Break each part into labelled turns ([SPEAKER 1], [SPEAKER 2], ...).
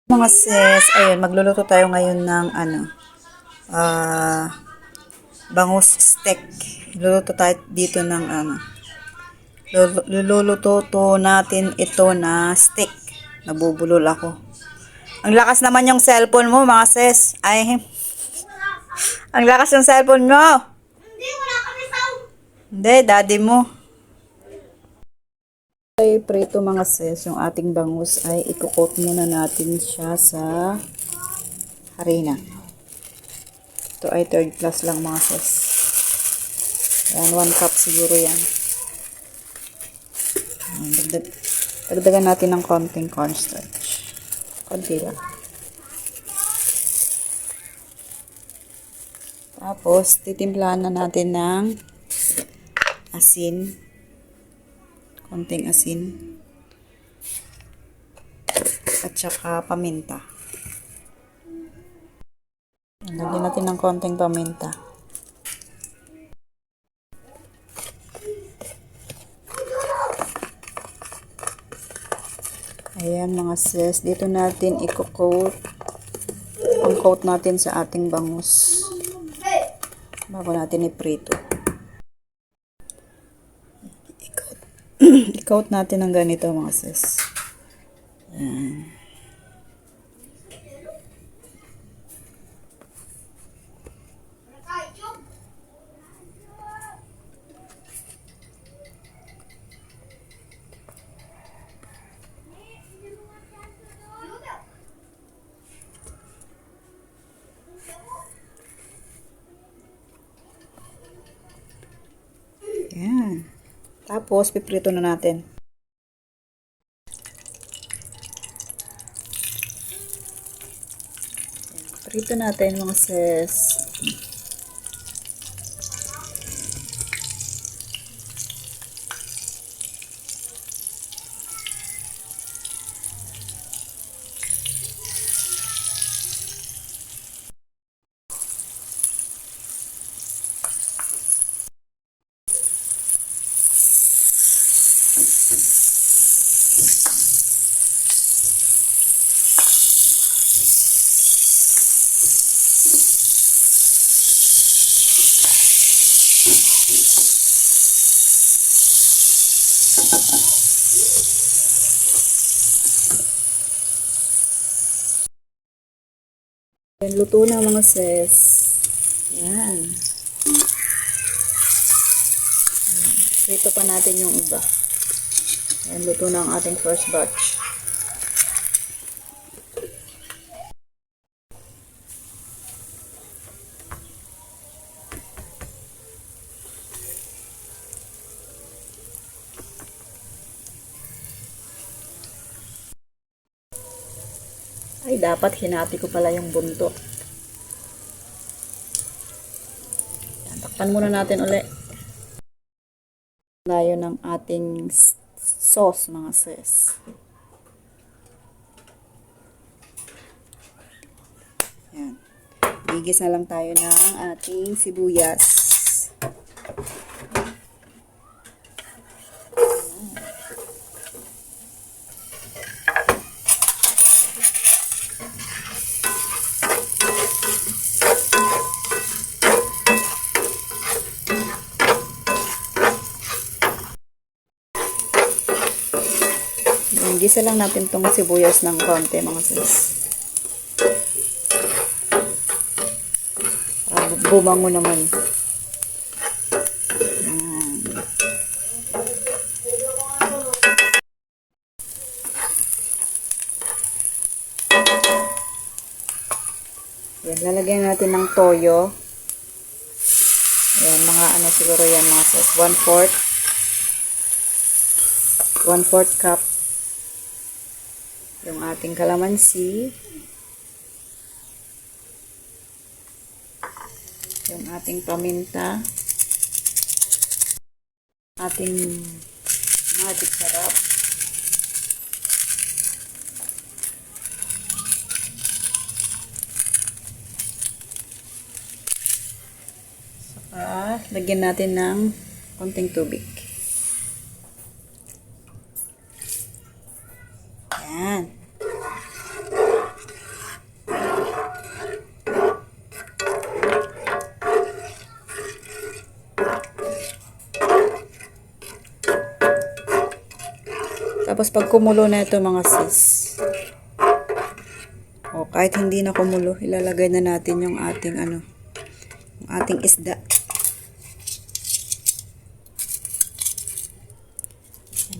[SPEAKER 1] Mga sis, ayun, magluluto tayo ngayon ng bangus steak. Luluto tayo dito ng luluto to natin ito na steak. Nabubulol ako. Ang lakas naman yung cellphone mo, mga sis. Ay, ang lakas yung cellphone mo.
[SPEAKER 2] Hindi, wala kami sound.
[SPEAKER 1] Hindi, daddy mo. Ay, prito mga sis, yung ating bangus ay ikukot muna natin siya sa harina. Ito ay third class lang mga sis. Yan, 1 cup siguro yan. Dagdagan natin ng konting cornstarch. Konti lang. Tapos, titimplahan na natin ng asin. Konting asin. At saka paminta. Lagyan natin ng konting paminta. Ayan mga sis, dito natin i-coat. Pang-coat natin sa ating bangus. Bago natin i-prito. I-coat natin ng ganito mga sis. Ayan. Ayan. Tapos, piprito na natin. Prito natin mga sis. Ayan, luto na mga sis. Ayan. Prito pa natin yung iba. Ayan, luto na ang ating first batch. Ay, dapat hinati ko pala yung buntot. Ayan, takpan muna natin ulit. Tayo ng ating sauce, mga sis. Ayan. Igis na lang tayo ng ating sibuyas. Gisa lang natin itong sibuyas ng konti mga sis. Bumango naman. Yan, lalagyan natin ng toyo. Yan, mga ano siguro yan mga sis. 1/4 cup. Yung ating kalamansi. Yung ating paminta. Ating magic sarap. Saka, lagyan natin ng konting tubig. Yan. Tapos pag kumulo na ito mga sis, o kahit hindi na kumulo, ilalagay na natin yung ating yung ating isda.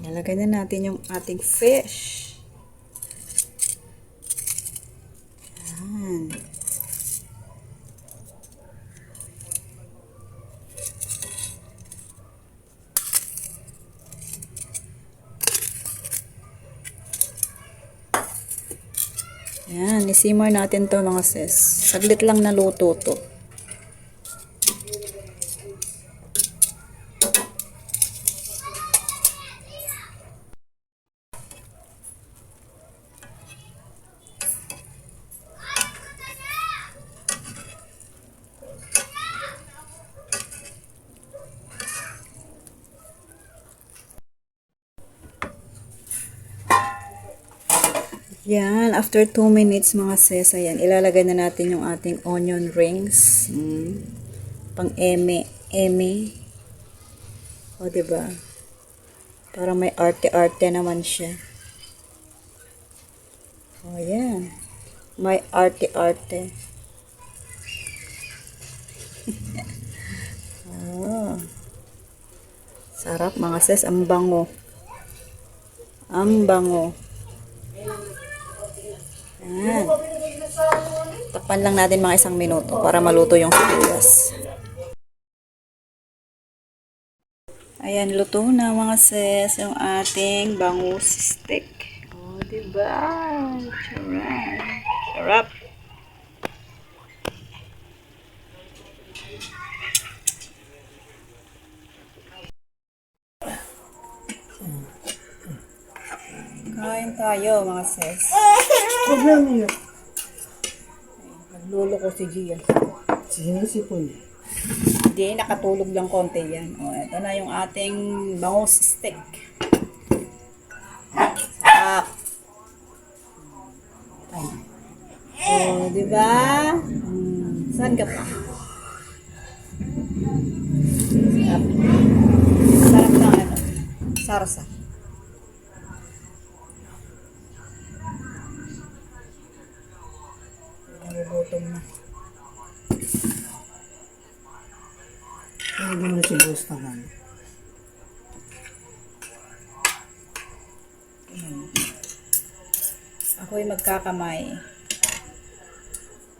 [SPEAKER 1] Ilalagay na natin yung ating fish. Yan. Yan, isimmer natin to mga sis. Saglit lang na luto to. Yan, after 2 minutes mga sis, ayan, ilalagay na natin yung ating onion rings. Pang eme. O, diba? Parang may arte-arte naman siya. O, yan. May arte-arte. Oh. Sarap mga sis, ang bango. Ang bango. Ayan. Takpan lang natin mga 1 minuto para maluto yung sibuyas. Ayan, luto na mga sis yung ating bangus steak. Oh, diba? Sarap. Sarap. Kain tayo mga sis.
[SPEAKER 3] Problema niya.
[SPEAKER 1] Naglolo ko si Gia.
[SPEAKER 3] Sinisipon.
[SPEAKER 1] Hindi, nakatulog lang konti yan. O, ito na yung ating bangus steak. Sarap. O, diba? Saan ka pa? Sarap. Sarap ng sarsa. Nagugutom na.
[SPEAKER 3] Kaya gano'n si Boss Tagal.
[SPEAKER 1] Ako'y magkakamay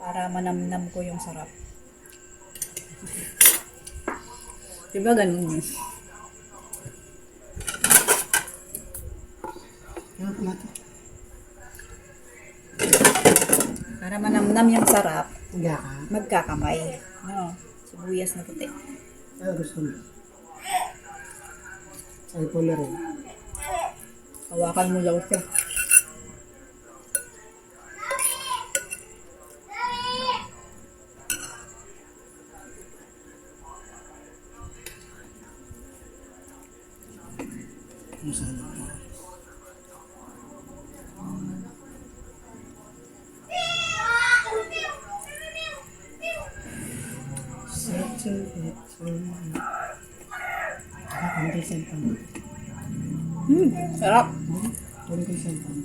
[SPEAKER 1] para manamnam ko yung sarap. Diba ganun yun?
[SPEAKER 3] Kaya pala ito.
[SPEAKER 1] Para manamnam yung sarap,
[SPEAKER 3] Higa ka.
[SPEAKER 1] magkakamay. No, sibuyas na puti.
[SPEAKER 3] Kaya gusto mo. Cellphone na rin.
[SPEAKER 1] Hawakan mo daw siya.
[SPEAKER 3] Kung saan ito. Ano kayo cellphone?
[SPEAKER 1] Sarap.
[SPEAKER 3] Ano kayo cellphone?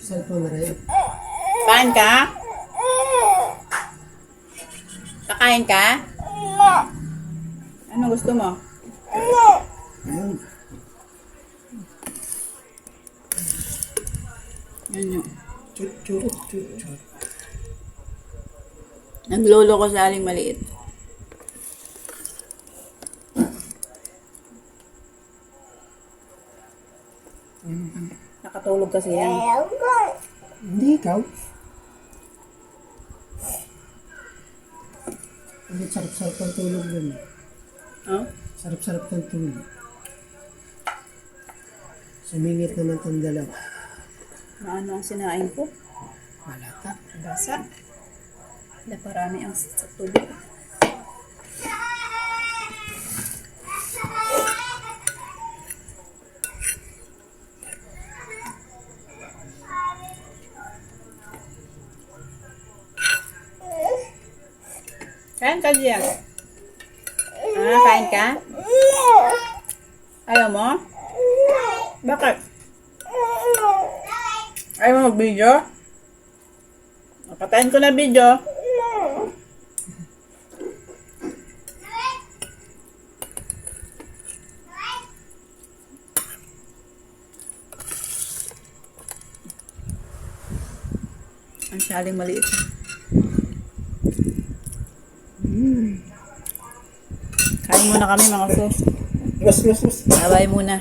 [SPEAKER 3] Cellphone na rin.
[SPEAKER 1] Kain ka? Kakain ka? Ano gusto mo?
[SPEAKER 3] Ayun.
[SPEAKER 1] Yan yun.
[SPEAKER 3] Chut, chut, chut, chut.
[SPEAKER 1] Naglolo ko sa aling maliit. Nakatulog kasi yan.
[SPEAKER 3] Hindi ikaw. Hindi sarap-sarap ang tulog yun.
[SPEAKER 1] Huh?
[SPEAKER 3] Sarap-sarap ang tulog. Sumingit naman itong dalawa.
[SPEAKER 1] Maano ang sinain ko?
[SPEAKER 3] Malata.
[SPEAKER 1] Basa. Naparami ang sa tubig. Kain ka diyan. Kain ka? Ayaw mo? Bakit? Ayaw mo mag-video? Patayin ko na video. Ang saling maliit. Kain muna kami mga sis.
[SPEAKER 3] Mas.
[SPEAKER 1] Abay muna.